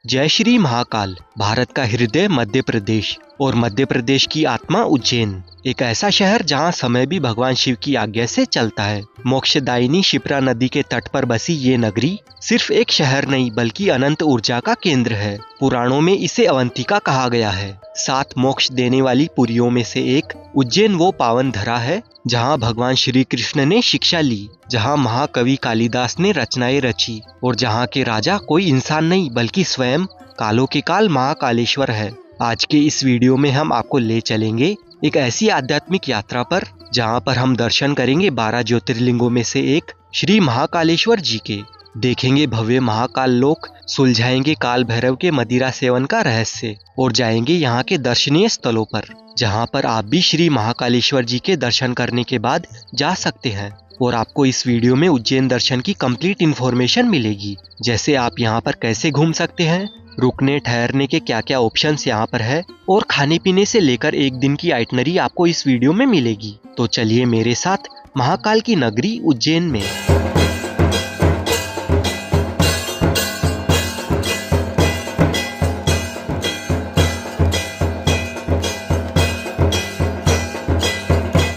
जय श्री महाकाल। भारत का हृदय मध्य प्रदेश और मध्य प्रदेश की आत्मा उज्जैन, एक ऐसा शहर जहां समय भी भगवान शिव की आज्ञा से चलता है। मोक्षदायिनी शिप्रा नदी के तट पर बसी ये नगरी सिर्फ एक शहर नहीं बल्कि अनंत ऊर्जा का केंद्र है। पुराणों में इसे अवंतिका कहा गया है। 7 मोक्ष देने वाली पुरियों में से एक उज्जैन वो पावन धरा है जहां भगवान श्री कृष्ण ने शिक्षा ली, जहां महाकवि कालिदास ने रचनाएं रची और जहां के राजा कोई इंसान नहीं बल्कि स्वयं कालों के काल महाकालेश्वर है। आज के इस वीडियो में हम आपको ले चलेंगे एक ऐसी आध्यात्मिक यात्रा पर जहां पर हम दर्शन करेंगे 12 ज्योतिर्लिंगों में से एक श्री महाकालेश्वर जी के, देखेंगे भव्य महाकाल लोक, सुलझाएंगे काल भैरव के मदिरा सेवन का रहस्य और जाएंगे यहाँ के दर्शनीय स्थलों पर जहाँ पर आप भी श्री महाकालेश्वर जी के दर्शन करने के बाद जा सकते हैं। और आपको इस वीडियो में उज्जैन दर्शन की कंप्लीट इन्फॉर्मेशन मिलेगी, जैसे आप यहाँ पर कैसे घूम सकते हैं, रुकने ठहरने के क्या क्या ऑप्शंस यहाँ पर है और खाने पीने से लेकर एक दिन की आइटनरी आपको इस वीडियो में मिलेगी। तो चलिए मेरे साथ महाकाल की नगरी उज्जैन में।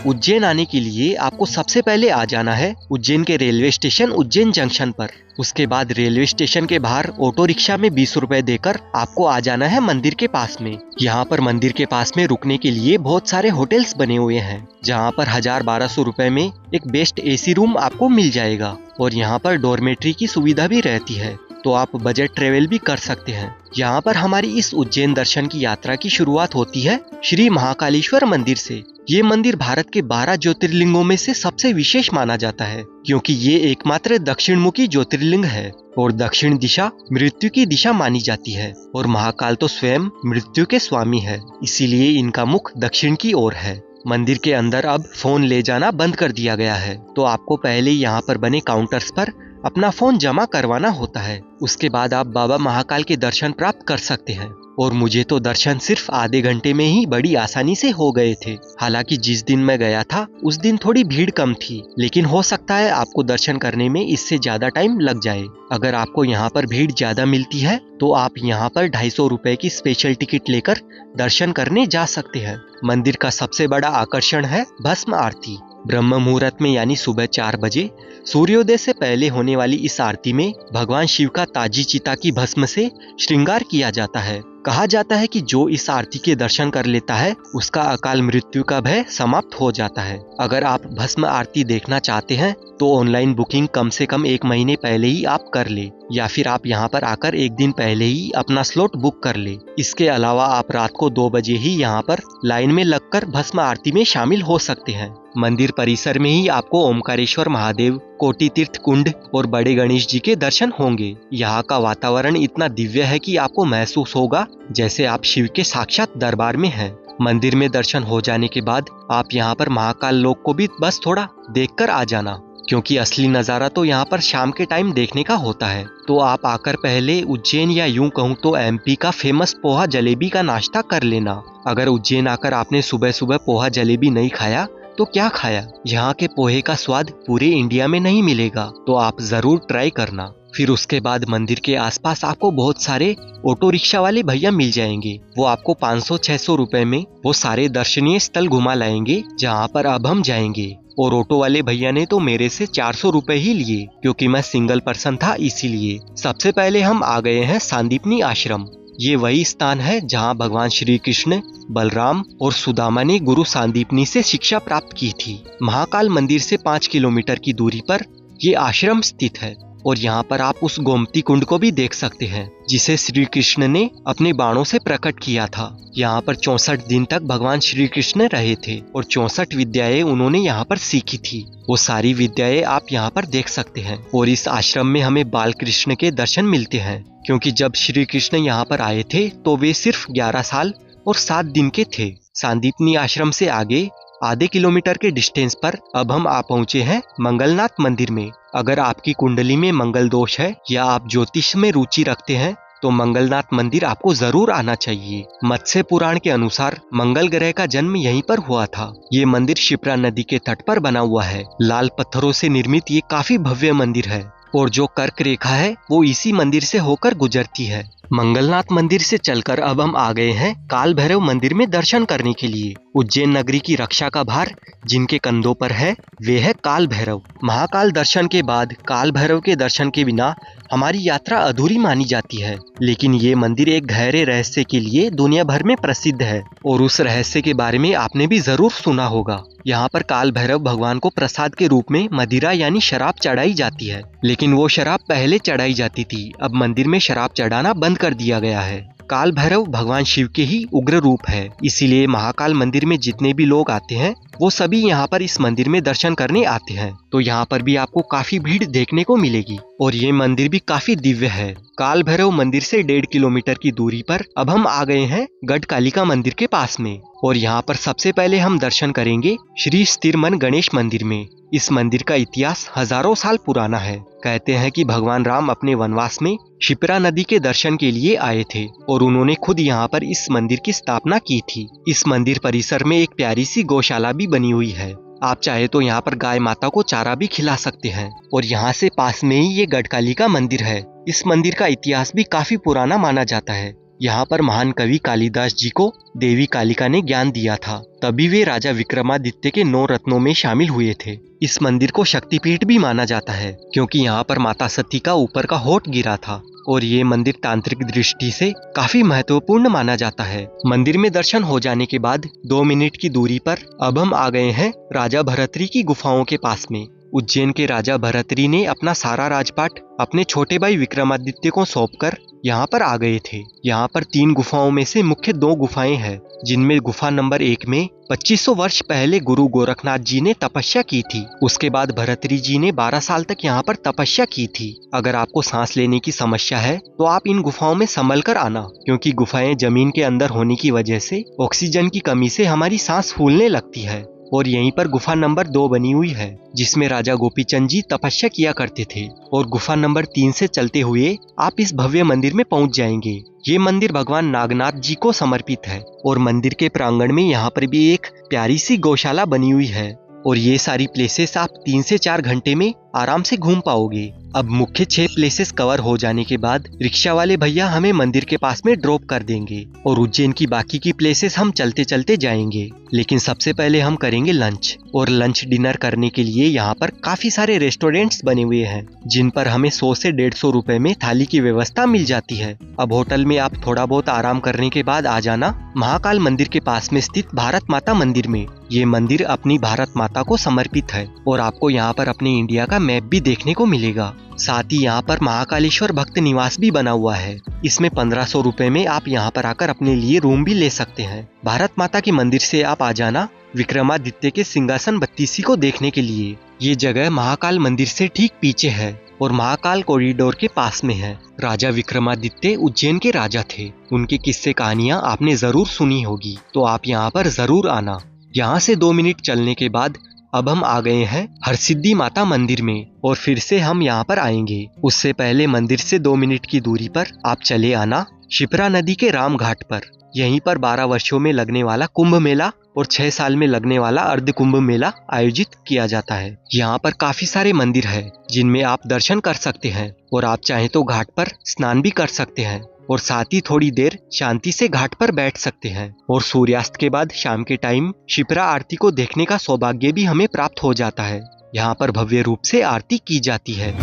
उज्जैन आने के लिए आपको सबसे पहले आ जाना है उज्जैन के रेलवे स्टेशन उज्जैन जंक्शन पर। उसके बाद रेलवे स्टेशन के बाहर ऑटो रिक्शा में 20 रुपए देकर आपको आ जाना है मंदिर के पास में। यहाँ पर मंदिर के पास में रुकने के लिए बहुत सारे होटल्स बने हुए हैं जहाँ पर 1000-1200 रुपए में एक बेस्ट एसी रूम आपको मिल जाएगा और यहाँ पर डॉर्मेट्री की सुविधा भी रहती है, तो आप बजट ट्रेवल भी कर सकते हैं। यहाँ पर हमारी इस उज्जैन दर्शन की यात्रा की शुरुआत होती है श्री महाकालेश्वर मंदिर से। ये मंदिर भारत के 12 ज्योतिर्लिंगों में से सबसे विशेष माना जाता है क्योंकि ये एकमात्र दक्षिणमुखी ज्योतिर्लिंग है और दक्षिण दिशा मृत्यु की दिशा मानी जाती है और महाकाल तो स्वयं मृत्यु के स्वामी है, इसीलिए इनका मुख दक्षिण की ओर है। मंदिर के अंदर अब फोन ले जाना बंद कर दिया गया है, तो आपको पहले यहाँ पर बने काउंटर्स पर अपना फोन जमा करवाना होता है। उसके बाद आप बाबा महाकाल के दर्शन प्राप्त कर सकते हैं और मुझे तो दर्शन सिर्फ आधे घंटे में ही बड़ी आसानी से हो गए थे। हालांकि जिस दिन मैं गया था उस दिन थोड़ी भीड़ कम थी, लेकिन हो सकता है आपको दर्शन करने में इससे ज्यादा टाइम लग जाए। अगर आपको यहाँ पर भीड़ ज्यादा मिलती है तो आप यहाँ पर 250 रुपए की स्पेशल टिकट लेकर दर्शन करने जा सकते हैं। मंदिर का सबसे बड़ा आकर्षण है भस्म आरती। ब्रह्म मुहूर्त में यानी सुबह 4 बजे सूर्योदय से पहले होने वाली इस आरती में भगवान शिव का ताजी चिता की भस्म से श्रृंगार किया जाता है। कहा जाता है कि जो इस आरती के दर्शन कर लेता है उसका अकाल मृत्यु का भय समाप्त हो जाता है। अगर आप भस्म आरती देखना चाहते हैं तो ऑनलाइन बुकिंग कम से कम 1 महीने पहले ही आप कर ले या फिर आप यहाँ पर आकर एक दिन पहले ही अपना स्लॉट बुक कर ले। इसके अलावा आप रात को 2 बजे ही यहाँ पर लाइन में लगकर भस्म आरती में शामिल हो सकते हैं। मंदिर परिसर में ही आपको ओमकारेश्वर महादेव, कोटि तीर्थ कुंड और बड़े गणेश जी के दर्शन होंगे। यहाँ का वातावरण इतना दिव्य है कि आपको महसूस होगा जैसे आप शिव के साक्षात दरबार में हैं। मंदिर में दर्शन हो जाने के बाद आप यहाँ पर महाकाल लोक को भी बस थोड़ा देखकर आ जाना, क्योंकि असली नज़ारा तो यहाँ पर शाम के टाइम देखने का होता है। तो आप आकर पहले उज्जैन या यूं कहूँ तो एमपी का फेमस पोहा जलेबी का नाश्ता कर लेना। अगर उज्जैन आकर आपने सुबह सुबह पोहा जलेबी नहीं खाया तो क्या खाया? यहाँ के पोहे का स्वाद पूरे इंडिया में नहीं मिलेगा, तो आप जरूर ट्राई करना। फिर उसके बाद मंदिर के आसपास आपको बहुत सारे ऑटो रिक्शा वाले भैया मिल जाएंगे। वो आपको 500-600 रुपए में वो सारे दर्शनीय स्थल घुमा लाएंगे जहाँ पर अब हम जाएंगे। और ऑटो वाले भैया ने तो मेरे से 400 रुपए ही लिए क्योंकि मैं सिंगल पर्सन था, इसीलिए। सबसे पहले हम आ गए हैं सांदीपनी आश्रम। ये वही स्थान है जहाँ भगवान श्री कृष्ण, बलराम और सुदामा ने गुरु सांदीपनी से शिक्षा प्राप्त की थी। महाकाल मंदिर से 5 किलोमीटर की दूरी पर ये आश्रम स्थित है और यहाँ पर आप उस गोमती कुंड को भी देख सकते हैं जिसे श्री कृष्ण ने अपने बाणों से प्रकट किया था। यहाँ पर 64 दिन तक भगवान श्री कृष्ण रहे थे और 64 विद्याएं उन्होंने यहाँ पर सीखी थी। वो सारी विद्याएं आप यहाँ पर देख सकते हैं। और इस आश्रम में हमें बाल कृष्ण के दर्शन मिलते हैं क्योंकि जब श्री कृष्ण यहाँ पर आए थे तो वे सिर्फ 11 साल और 7 दिन के थे। सांदीपनी आश्रम से आगे आधे किलोमीटर के डिस्टेंस पर अब हम आ पहुँचे हैं मंगलनाथ मंदिर में। अगर आपकी कुंडली में मंगल दोष है या आप ज्योतिष में रुचि रखते हैं तो मंगलनाथ मंदिर आपको जरूर आना चाहिए। मत्स्य पुराण के अनुसार मंगल ग्रह का जन्म यहीं पर हुआ था। ये मंदिर शिप्रा नदी के तट पर बना हुआ है। लाल पत्थरों से निर्मित ये काफी भव्य मंदिर है। और जो कर्क रेखा है वो इसी मंदिर से होकर गुजरती है। मंगलनाथ मंदिर से चलकर अब हम आ गए हैं काल भैरव मंदिर में दर्शन करने के लिए। उज्जैन नगरी की रक्षा का भार जिनके कंधों पर है वे है काल भैरव। महाकाल दर्शन के बाद काल भैरव के दर्शन के बिना हमारी यात्रा अधूरी मानी जाती है। लेकिन ये मंदिर एक गहरे रहस्य के लिए दुनिया भर में प्रसिद्ध है और उस रहस्य के बारे में आपने भी जरूर सुना होगा। यहाँ पर काल भैरव भगवान को प्रसाद के रूप में मदिरा यानी शराब चढ़ाई जाती है, लेकिन वो शराब पहले चढ़ाई जाती थी, अब मंदिर में शराब चढ़ाना बंद कर दिया गया है। काल भैरव भगवान शिव के ही उग्र रूप है, इसीलिए महाकाल मंदिर में जितने भी लोग आते हैं वो सभी यहाँ पर इस मंदिर में दर्शन करने आते हैं। तो यहाँ पर भी आपको काफी भीड़ देखने को मिलेगी और ये मंदिर भी काफी दिव्य है। काल भैरव मंदिर से 1.5 किलोमीटर की दूरी पर अब हम आ गए हैं गढ़कालिका मंदिर के पास में और यहाँ पर सबसे पहले हम दर्शन करेंगे श्री स्थिरमन गणेश मंदिर में। इस मंदिर का इतिहास हजारों साल पुराना है। कहते हैं कि भगवान राम अपने वनवास में शिप्रा नदी के दर्शन के लिए आए थे और उन्होंने खुद यहाँ पर इस मंदिर की स्थापना की थी। इस मंदिर परिसर में एक प्यारी सी गौशाला भी बनी हुई है। आप चाहे तो यहाँ पर गाय माता को चारा भी खिला सकते हैं और यहाँ से पास में ही ये गढ़कालिका मंदिर है। इस मंदिर का इतिहास भी काफी पुराना माना जाता है। यहाँ पर महान कवि कालिदास जी को देवी कालिका ने ज्ञान दिया था, तभी वे राजा विक्रमादित्य के 9 रत्नों में शामिल हुए थे। इस मंदिर को शक्तिपीठ भी माना जाता है क्योंकि यहाँ पर माता सती का ऊपर का होठ गिरा था और ये मंदिर तांत्रिक दृष्टि से काफी महत्वपूर्ण माना जाता है। मंदिर में दर्शन हो जाने के बाद 2 मिनट की दूरी पर अब हम आ गए हैं राजा भरतरी की गुफाओं के पास में। उज्जैन के राजा भरतरी ने अपना सारा राजपाट अपने छोटे भाई विक्रमादित्य को सौंपकर यहाँ पर आ गए थे। यहाँ पर 3 गुफाओं में से मुख्य 2 गुफाएं हैं, जिनमें गुफा नंबर 1 में 2500 वर्ष पहले गुरु गोरखनाथ जी ने तपस्या की थी। उसके बाद भरतरी जी ने 12 साल तक यहाँ पर तपस्या की थी। अगर आपको सांस लेने की समस्या है तो आप इन गुफाओं में संभल कर आना, क्योंकि गुफाएं जमीन के अंदर होने की वजह से ऑक्सीजन की कमी से हमारी सांस फूलने लगती है। और यहीं पर गुफा नंबर 2 बनी हुई है, जिसमें राजा गोपीचंद जी तपस्या किया करते थे। और गुफा नंबर 3 से चलते हुए आप इस भव्य मंदिर में पहुंच जाएंगे। ये मंदिर भगवान नागनाथ जी को समर्पित है और मंदिर के प्रांगण में यहाँ पर भी एक प्यारी सी गौशाला बनी हुई है और ये सारी प्लेसेस आप 3 से 4 घंटे में आराम से घूम पाओगे। अब मुख्य 6 प्लेसेस कवर हो जाने के बाद रिक्शा वाले भैया हमें मंदिर के पास में ड्रॉप कर देंगे और उज्जैन की बाकी की प्लेसेस हम चलते चलते जाएंगे। लेकिन सबसे पहले हम करेंगे लंच, और लंच डिनर करने के लिए यहाँ पर काफी सारे रेस्टोरेंट्स बने हुए हैं, जिन पर हमें 100 से 150 रुपए में थाली की व्यवस्था मिल जाती है। अब होटल में आप थोड़ा बहुत आराम करने के बाद आ जाना महाकाल मंदिर के पास में स्थित भारत माता मंदिर में। ये मंदिर अपनी भारत माता को समर्पित है और आपको यहाँ पर अपने इंडिया का मैप भी देखने को मिलेगा। साथ ही यहाँ पर महाकालेश्वर भक्त निवास भी बना हुआ है। इसमें 1500 रुपए में आप यहाँ पर आकर अपने लिए रूम भी ले सकते हैं। भारत माता के मंदिर से आप आ जाना विक्रमादित्य के सिंहासन 32 को देखने के लिए। ये जगह महाकाल मंदिर से ठीक पीछे है और महाकाल कॉरिडोर के पास में है। राजा विक्रमादित्य उज्जैन के राजा थे, उनकी किस्से कहानियां आपने जरूर सुनी होगी, तो आप यहाँ पर जरूर आना। यहाँ से 2 मिनट चलने के बाद अब हम आ गए हैं हरसिद्धि माता मंदिर में और फिर से हम यहाँ पर आएंगे। उससे पहले मंदिर से 2 मिनट की दूरी पर आप चले आना शिप्रा नदी के राम घाट पर। यहीं पर 12 वर्षों में लगने वाला कुंभ मेला और 6 साल में लगने वाला अर्ध कुंभ मेला आयोजित किया जाता है। यहाँ पर काफी सारे मंदिर हैं जिनमें आप दर्शन कर सकते हैं और आप चाहें तो घाट पर स्नान भी कर सकते हैं और साथ ही थोड़ी देर शांति से घाट पर बैठ सकते हैं। और सूर्यास्त के बाद शाम के टाइम शिप्रा आरती को देखने का सौभाग्य भी हमें प्राप्त हो जाता है। यहाँ पर भव्य रूप से आरती की जाती है।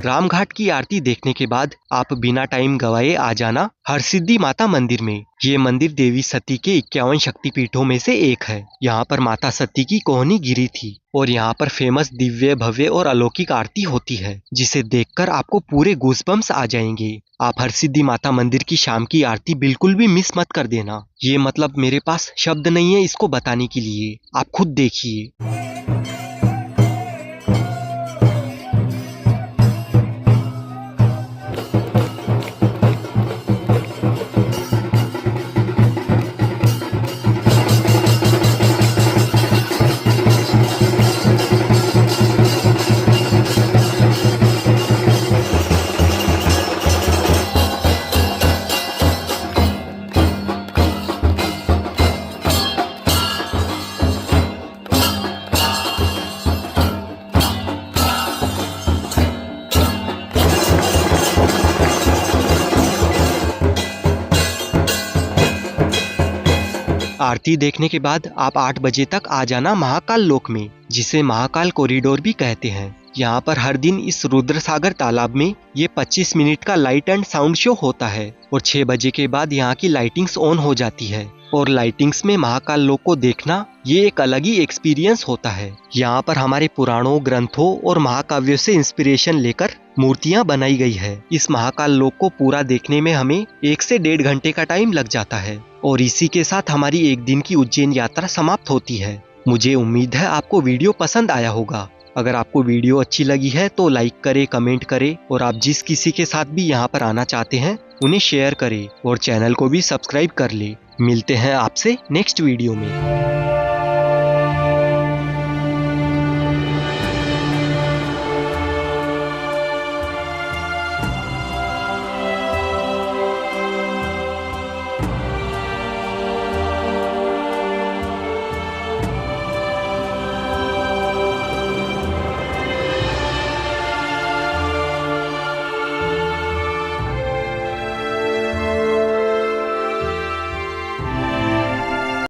रामघाट की आरती देखने के बाद आप बिना टाइम गवाए आ जाना हरसिद्धि माता मंदिर में। ये मंदिर देवी सती के 51 शक्तिपीठों में से एक है। यहाँ पर माता सती की कोहनी गिरी थी और यहाँ पर फेमस दिव्य भव्य और अलौकिक आरती होती है, जिसे देखकर आपको पूरे गूज़बम्स आ जाएंगे। आप हरसिद्धि माता मंदिर की शाम की आरती बिल्कुल भी मिस मत कर देना। ये मतलब मेरे पास शब्द नहीं है इसको बताने के लिए, आप खुद देखिए। आरती देखने के बाद आप 8 बजे तक आ जाना महाकाल लोक में, जिसे महाकाल कॉरिडोर भी कहते हैं। यहाँ पर हर दिन इस रुद्रसागर तालाब में ये 25 मिनट का लाइट एंड साउंड शो होता है और 6 बजे के बाद यहाँ की लाइटिंग्स ऑन हो जाती है और लाइटिंग्स में महाकाल लोक को देखना ये एक अलग ही एक्सपीरियंस होता है। यहाँ पर हमारे पुराणों, ग्रंथों और महाकाव्यों से इंस्पिरेशन लेकर मूर्तियाँ बनाई गई है। इस महाकाल लोक को पूरा देखने में हमें 1 से 1.5 घंटे का टाइम लग जाता है और इसी के साथ हमारी एक दिन की उज्जैन यात्रा समाप्त होती है। मुझे उम्मीद है आपको वीडियो पसंद आया होगा। अगर आपको वीडियो अच्छी लगी है तो लाइक करें, कमेंट करें और आप जिस किसी के साथ भी यहाँ पर आना चाहते हैं उन्हें शेयर करें और चैनल को भी सब्सक्राइब कर ले। मिलते हैं आपसे नेक्स्ट वीडियो में।